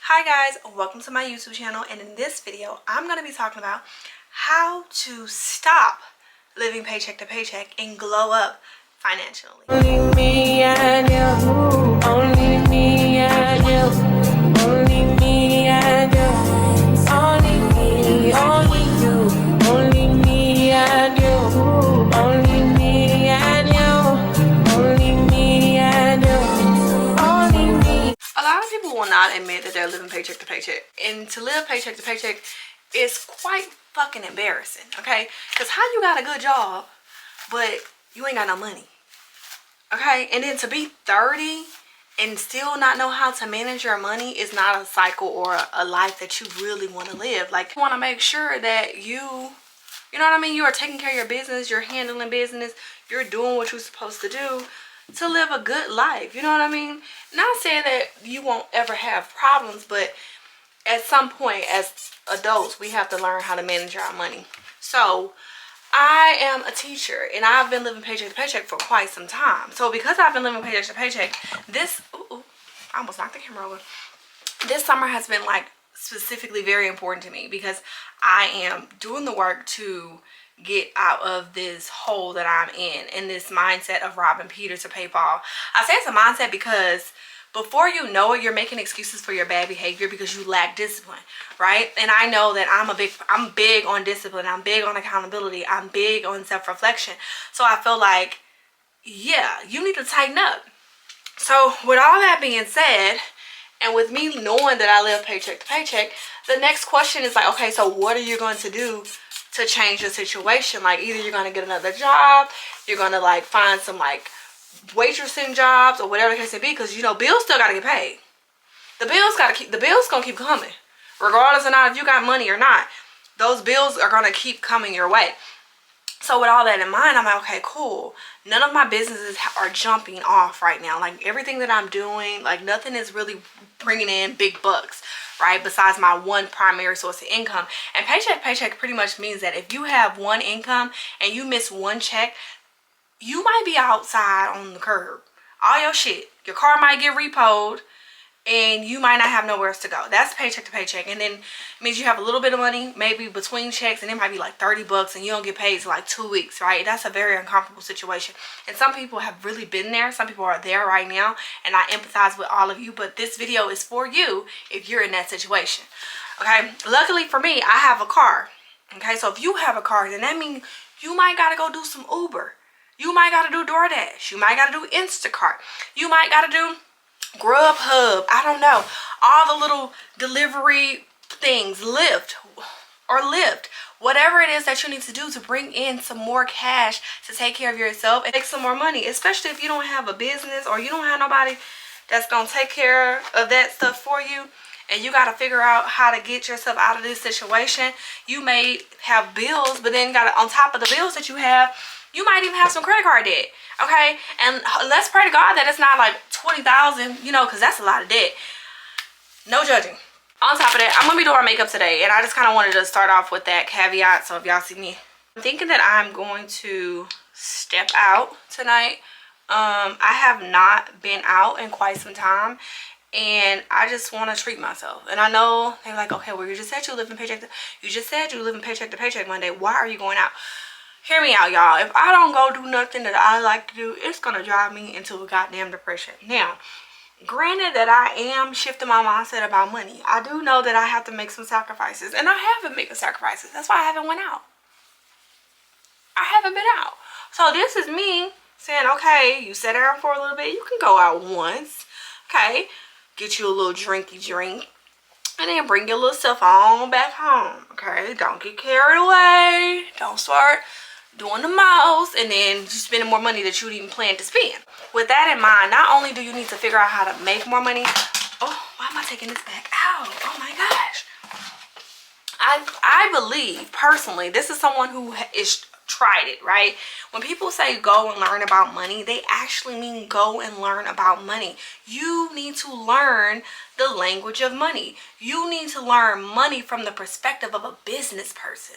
Hi guys, welcome to my YouTube channel, and in this video I'm going to be talking about how to stop living paycheck to paycheck and glow up financially. Only me and you, only me and you, only me and you, only me, only you, only me and you, only me and you, only me and you, only me. A lot of people will not admit that they're living paycheck to paycheck, and to live paycheck to paycheck is quite fucking embarrassing, okay? Because how you got a good job but you ain't got no money? Okay, and then to be 30 and still not know how to manage your money is not a cycle or a life that you really want to live. Like, you want to make sure that you know what I mean, you are taking care of your business, you're handling business, you're doing what you're supposed to do to live a good life. You know what I mean? Not saying that you won't ever have problems, but at some point as adults, we have to learn how to manage our money. So I am a teacher and I've been living paycheck to paycheck for quite some time. So because I've been living paycheck to paycheck, this, I almost knocked the camera over. This summer has been like specifically very important to me because I am doing the work to get out of this hole that I'm in this mindset of robbing Peter to pay Paul. I say it's a mindset because before you know it, you're making excuses for your bad behavior because you lack discipline, right? And I know that I'm big on discipline. I'm big on accountability. I'm big on self-reflection. So I feel like, yeah, you need to tighten up. So with all that being said, and with me knowing that I live paycheck to paycheck, the next question is like, okay, so what are you going to do to change the situation? Like, either you're going to get another job, you're going to like find some like waitressing jobs or whatever the case may be, because you know bills still got to get paid. The bills gonna keep coming regardless of not if you got money or not. Those bills are gonna keep coming your way. So with all that in mind, I'm like, okay, cool, none of my businesses are jumping off right now. Like, everything that I'm doing, like, nothing is really bringing in big bucks, right, besides my one primary source of income. And paycheck paycheck pretty much means that if you have one income and you miss one check, you might be outside on the curb. All your shit, your car might get repoed and you might not have nowhere else to go. That's paycheck to paycheck. And then it means you have a little bit of money maybe between checks, and it might be like 30 bucks and you don't get paid for like 2 weeks, right? That's a very uncomfortable situation. And some people have really been there. Some people are there right now, and I empathize with all of you, but this video is for you if you're in that situation. Okay, luckily for me, I have a car. Okay, so if you have a car, then that means you might gotta go do some Uber. You might gotta do DoorDash. You might gotta do Instacart. You might gotta do Grubhub. I don't know. All the little delivery things, Lyft. Whatever it is that you need to do to bring in some more cash to take care of yourself and make some more money. Especially if you don't have a business or you don't have nobody that's gonna take care of that stuff for you. And you got to figure out how to get yourself out of this situation. You may have bills, but then on top of the bills that you have, you might even have some credit card debt, okay? And let's pray to God that it's not like 20,000, you know, because that's a lot of debt. No judging. On top of that, I'm going to be doing our makeup today, and I just kind of wanted to start off with that caveat. So if y'all see me, I'm thinking that I'm going to step out tonight. I have not been out in quite some time, and I just want to treat myself. And I know they're like, okay, well, you just said you live in paycheck to paycheck Monday. Why are you going out? Hear me out, y'all. If I don't go do nothing that I like to do, it's gonna drive me into a goddamn depression. Now, granted that I am shifting my mindset about money, I do know that I have to make some sacrifices, and I have been making sacrifices. That's why I haven't went out. I haven't been out. So this is me saying, okay, you sit down for a little bit, you can go out once, okay, get you a little drinky drink, and then bring your little self on back home, okay? Don't get carried away. Don't start doing the most and then just spending more money that you didn't even plan to spend. With that in mind, not only do you need to figure out how to make more money. Oh, why am I taking this back out? Oh my gosh. I believe personally, this is someone who is tried it, right? When people say go and learn about money, they actually mean go and learn about money. You need to learn the language of money. You need to learn money from the perspective of a business person.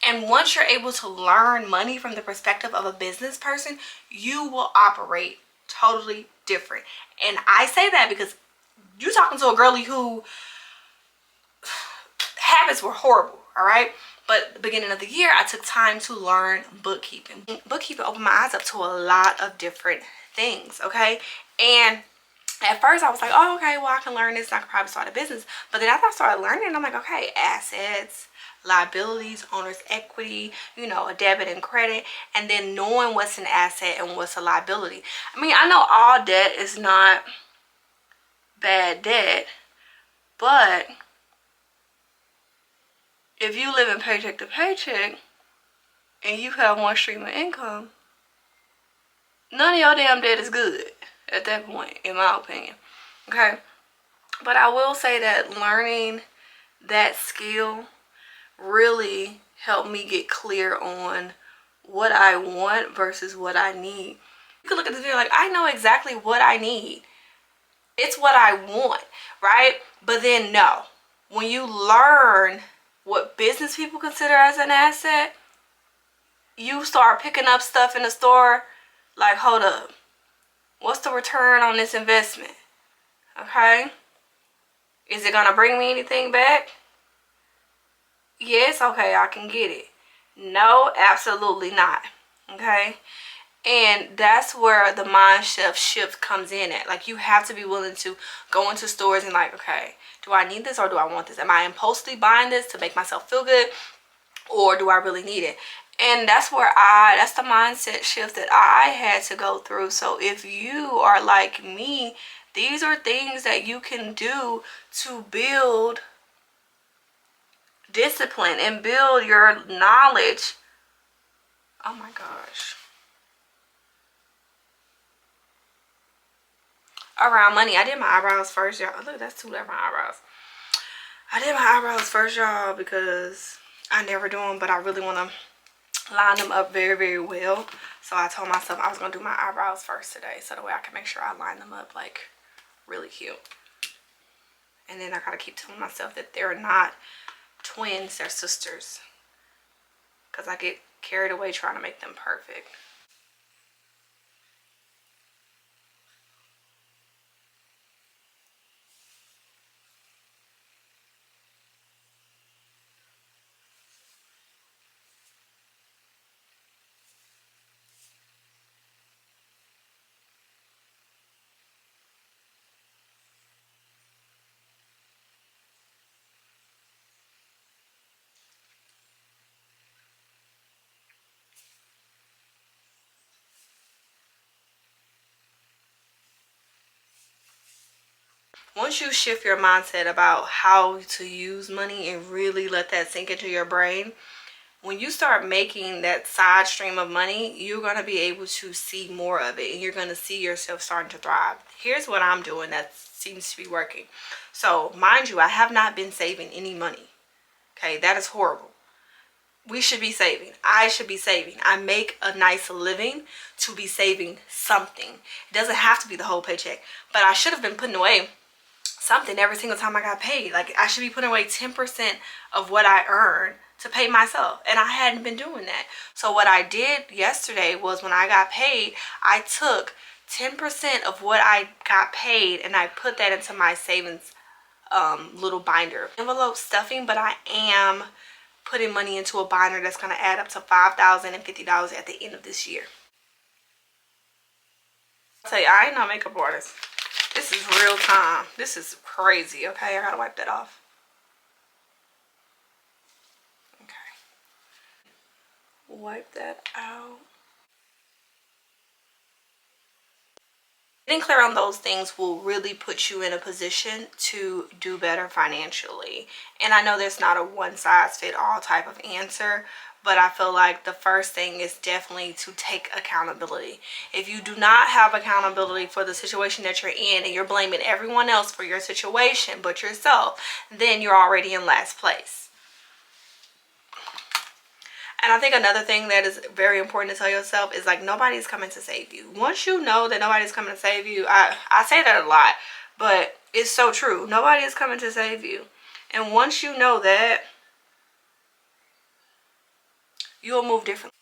And once you're able to learn money from the perspective of a business person, you will operate totally different. And I say that because you're talking to a girlie who habits were horrible, all right? But at the beginning of the year, I took time to learn bookkeeping. Bookkeeping opened my eyes up to a lot of different things, okay? And at first I was like, oh, okay, well, I can learn this and I can probably start a business. But then after I started learning, I'm like, okay, assets, liabilities, owner's equity, you know, a debit and credit, and then knowing what's an asset and what's a liability. I mean, I know all debt is not bad debt, but if you live in paycheck to paycheck and you have one stream of income, none of your damn debt is good at that point, in my opinion. Okay? But I will say that learning that skill really helped me get clear on what I want versus what I need. You can look at this video like, I know exactly what I need. It's what I want, right? But then no. When you learn what business people consider as an asset, you start picking up stuff in the store like, hold up. What's the return on this investment? Okay? Is it gonna bring me anything back? Yes, okay, I can get it. No, absolutely not. Okay? And that's where the mind shift comes in at. Like, you have to be willing to go into stores and like, okay, do I need this or do I want this? Am I impulsively buying this to make myself feel good, or do I really need it? And that's the mindset shift that I had to go through. So if you are like me, these are things that you can do to build discipline and build your knowledge. Oh my gosh. Around money. I did my eyebrows first, y'all. Look, that's two different eyebrows. I did my eyebrows first, y'all, because I never do them, but I really want to line them up very, very well. So I told myself I was going to do my eyebrows first today, so that way I can make sure I line them up like really cute. And then I got to keep telling myself that they're not twins, they're sisters, because I get carried away trying to make them perfect. Once you shift your mindset about how to use money and really let that sink into your brain, when you start making that side stream of money, you're going to be able to see more of it and you're going to see yourself starting to thrive. Here's what I'm doing that seems to be working. So mind you, I have not been saving any money. Okay, that is horrible. We should be saving. I should be saving. I make a nice living to be saving something. It doesn't have to be the whole paycheck, but I should have been putting away something every single time I got paid. Like, I should be putting away 10% of what I earn to pay myself, and I hadn't been doing that. So what I did yesterday was, when I got paid, I took 10% of what I got paid and I put that into my savings little binder. Envelope stuffing, but I am putting money into a binder that's going to add up to $5,050 at the end of this year. I'll tell you, I ain't no makeup artist. This is real time. This is crazy. Okay, I gotta wipe that off. Okay. Wipe that out. Getting clear on those things will really put you in a position to do better financially. And I know there's not a one-size-fits-all type of answer, but I feel like the first thing is definitely to take accountability. If you do not have accountability for the situation that you're in and you're blaming everyone else for your situation but yourself, then you're already in last place. And I think another thing that is very important to tell yourself is, like, nobody's coming to save you. Once you know that nobody's coming to save you, I say that a lot, but it's so true. Nobody is coming to save you. And once you know that, you'll move differently.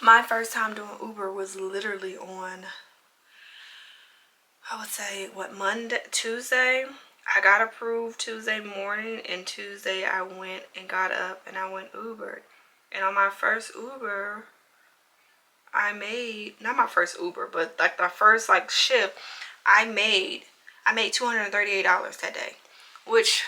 My first time doing Uber was literally on, I would say, what, Tuesday. I got approved Tuesday morning, and Tuesday I went and got up and I went Ubered. And on my first Uber, I made, not my first Uber, but like the first like shift, I made $238 that day, which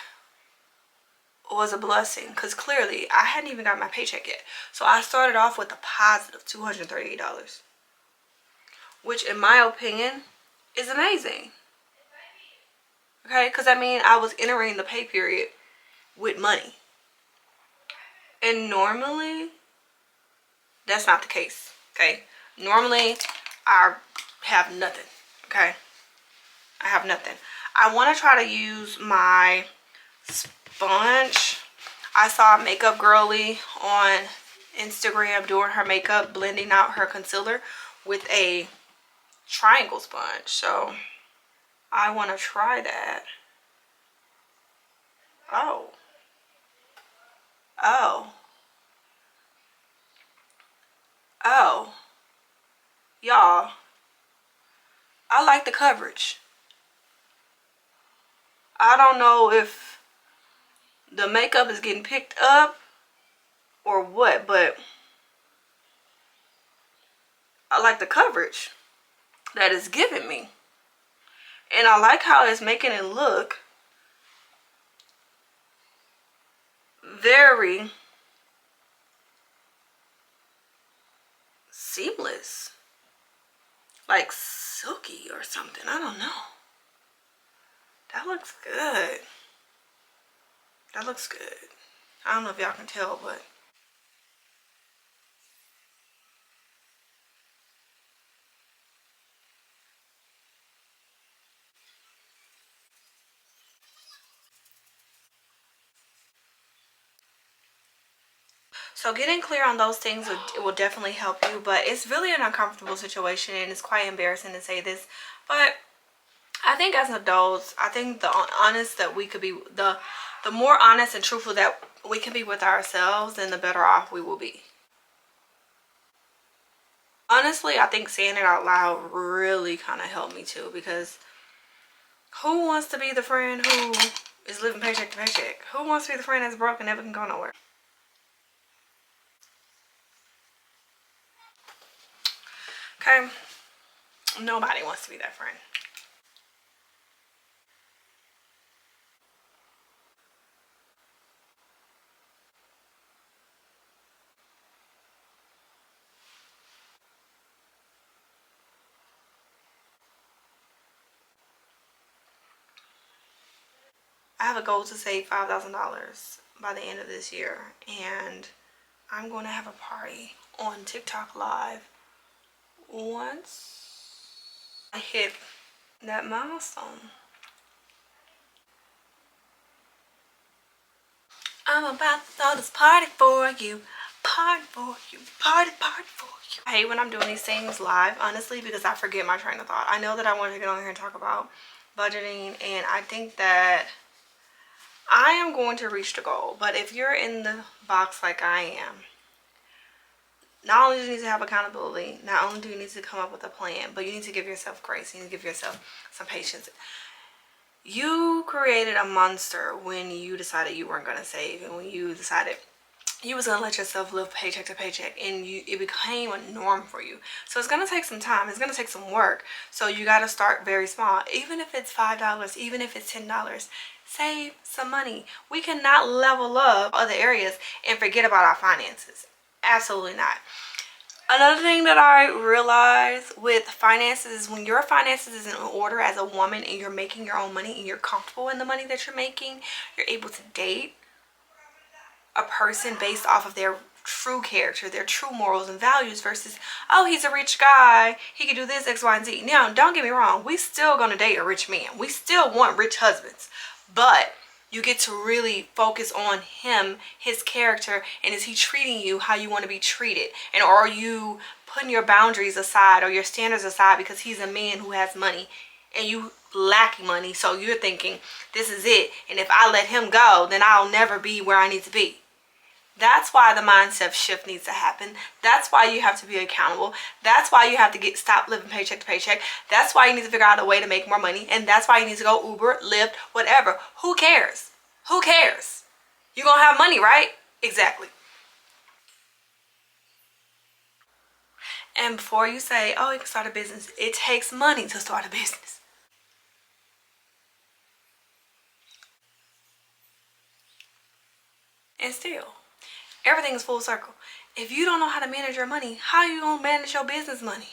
was a blessing because clearly I hadn't even got my paycheck yet. So I started off with a positive $238, which in my opinion is amazing. Okay, because I mean, I was entering the pay period with money. And normally, that's not the case. Okay, normally I have nothing. Okay, I have nothing. I want to try to use my sponge. I saw Makeup Girly on Instagram doing her makeup, blending out her concealer with a triangle sponge. So I want to try that. Oh. Y'all, I like the coverage. I don't know if the makeup is getting picked up or what, but I like the coverage that it's giving me. And I like how it's making it look very seamless. Like silky or something. I don't know. That looks good. That looks good. I don't know if y'all can tell, but so getting clear on those things will definitely help you, but it's really an uncomfortable situation and it's quite embarrassing to say this, but I think as adults, I think the honest that we could be, the more honest and truthful that we can be with ourselves, then the better off we will be. Honestly, I think saying it out loud really kind of helped me too, because who wants to be the friend who is living paycheck to paycheck? Who wants to be the friend that's broke and never can go nowhere? Okay, nobody wants to be that friend. I have a goal to save $5,000 by the end of this year, and I'm going to have a party on TikTok Live once I hit that milestone. I'm about to throw this party for you. Party for you. Party for you. I hate when I'm doing these things live, honestly, because I forget my train of thought. I know that I wanted to get on here and talk about budgeting, and I think that I am going to reach the goal. But if you're in the box like I am, not only do you need to have accountability, not only do you need to come up with a plan, but you need to give yourself grace. You need to give yourself some patience. You created a monster when you decided you weren't going to save, and when you decided you was going to let yourself live paycheck to paycheck, and it became a norm for you. So it's going to take some time. It's going to take some work. So you got to start very small. Even if it's $5, even if it's $10, save some money. We cannot level up other areas and forget about our finances. Absolutely not. Another thing that I realize with finances is when your finances is in order as a woman and you're making your own money and you're comfortable in the money that you're making, you're able to date a person based off of their true character, their true morals and values, versus, oh, he's a rich guy, he can do this, X, Y, and Z. Now, don't get me wrong, we still gonna date a rich man. We still want rich husbands, but you get to really focus on him, his character, and is he treating you how you want to be treated? And are you putting your boundaries aside or your standards aside because he's a man who has money and you lacking money, so you're thinking this is it, and if I let him go, then I'll never be where I need to be. That's why the mindset shift needs to happen. That's why you have to be accountable. That's why you have to stop living paycheck to paycheck. That's why you need to figure out a way to make more money. And that's why you need to go Uber, Lyft, whatever. Who cares? Who cares? You're going to have money, right? Exactly. And before you say, oh, you can start a business, it takes money to start a business. And still, everything is full circle. If you don't know how to manage your money, how are you going to manage your business money?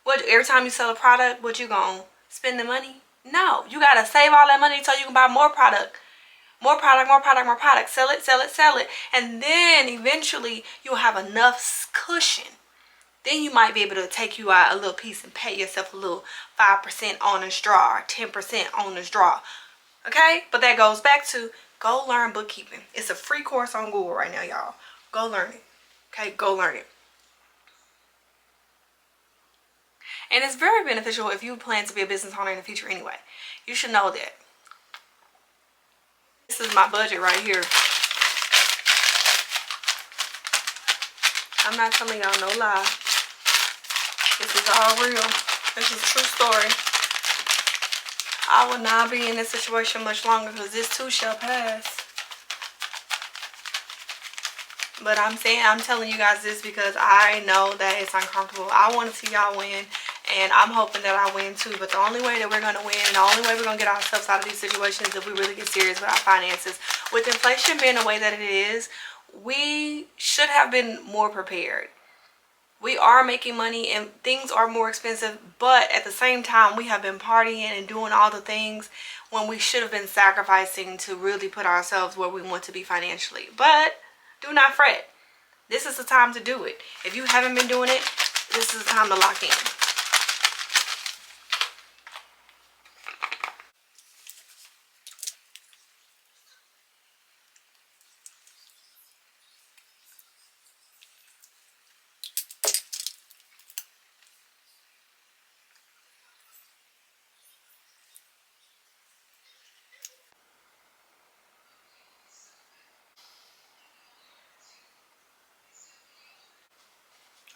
What, every time you sell a product, what you going to spend the money? No, you got to save all that money so you can buy more product. More product, more product, more product. Sell it, sell it, sell it. And then eventually you'll have enough cushion. Then you might be able to take you out a little piece and pay yourself a little 5% owner's draw or 10% owner's draw. Okay? But that goes back to go learn bookkeeping. It's a free course on Google right now, y'all. Go learn it. Okay? Go learn it. And it's very beneficial if you plan to be a business owner in the future anyway. You should know that. This is my budget right here. I'm not telling y'all no lie. This is all real. This is a true story. I will not be in this situation much longer because this too shall pass. But I'm telling you guys this because I know that it's uncomfortable. I want to see y'all win. And I'm hoping that I win too. But the only way that we're going to win and the only way we're going to get ourselves out of these situations is if we really get serious with our finances. With inflation being the way that it is, we should have been more prepared. We are making money and things are more expensive, but at the same time we have been partying and doing all the things when we should have been sacrificing to really put ourselves where we want to be financially. But do not fret. This is the time to do it. If you haven't been doing it, this is the time to lock in.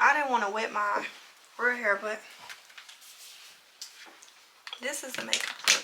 I didn't want to wet my real hair, but this is the makeup look.